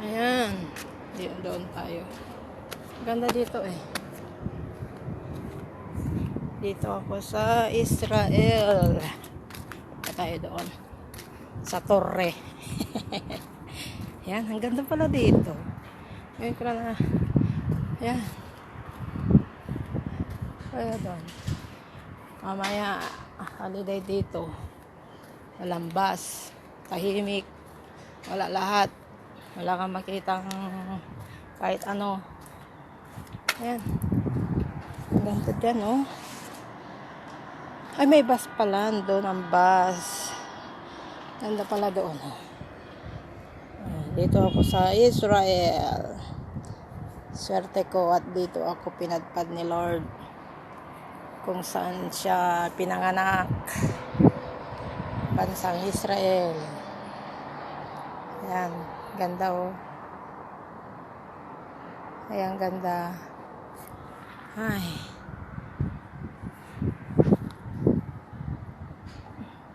Ayan. Doon tayo. Ganda dito eh. Dito ako sa Israel. Punta tayo doon. Sa Torre. Ayan, ang ganda pala dito. Ngayon ko na. Ayan. Kaya doon. Mamaya, holiday dito. Walang bus. Tahimik. Wala lahat. Wala kang makitang kahit ano. Ayan. Ganda dyan, oh. Ay, may bus pala. Doon ang bus. Ganda pala doon. Dito ako sa Israel. Swerte ko at dito ako pinadpad ni Lord. Kung saan siya pinanganak. Bansang Israel. Ayan. Ganda, oh. Ayan, ganda. Ay.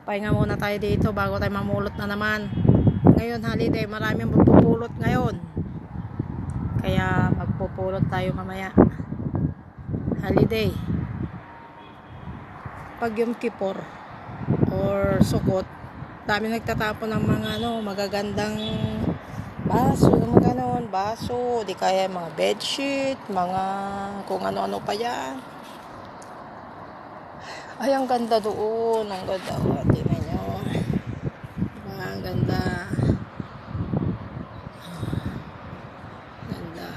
Pahinga muna tayo dito bago tayo mamulot na naman. Ngayon, holiday. Maraming magpupulot ngayon. Kaya, magpupulot tayo mamaya. Holiday. Pag Yom Kippur or Sukkot, dami nagtatapon ng mga magagandang baso, di kaya mga bedsheet, mga kung ano-ano pa yan. Ay, ang ganda doon. Ang ganda. O, tingnan nyo. Diba, ang ganda. Ganda.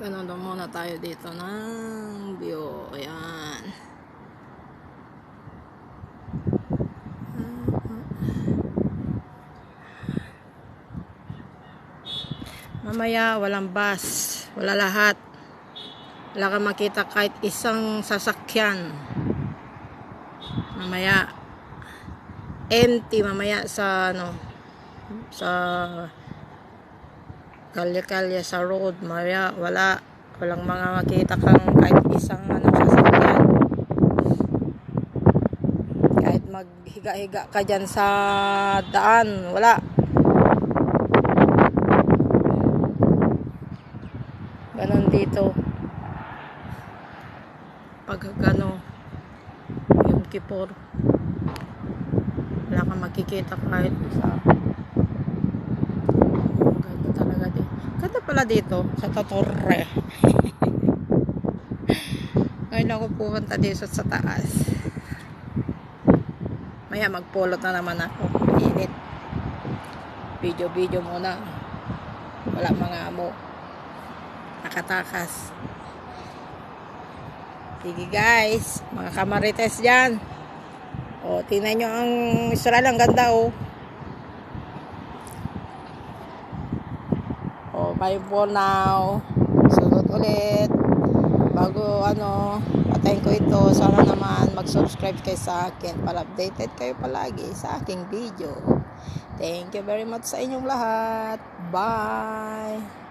Ganun muna tayo dito ng view. Ayan. Mamaya walang bus, wala lahat. Wala kang makita kahit isang sasakyan. Mamaya empty mamaya sa sa kalye-kalye sa road. Mamaya walang mga makita kang kahit isang sasakyan. Kahit maghiga-higa ka dyan sa daan, wala. Ganon dito. Pag Yom Kippur, wala kang makikita kahit isa. Ganda talaga dito. Ganda pala dito sa Torre. Ngayon ako pupunta dito sa taas. Maya magpulot na naman ako. Init. Video muna. Wala mga amo. Nakatakas. Sige guys, mga kamarites dyan. O, tingnan nyo ang Israel, ang ganda, o. O, bye for now. Sunod ulit. Bago, patayin ko ito. Sana naman mag-subscribe kayo sa akin para updated kayo palagi sa aking video. Thank you very much sa inyong lahat. Bye!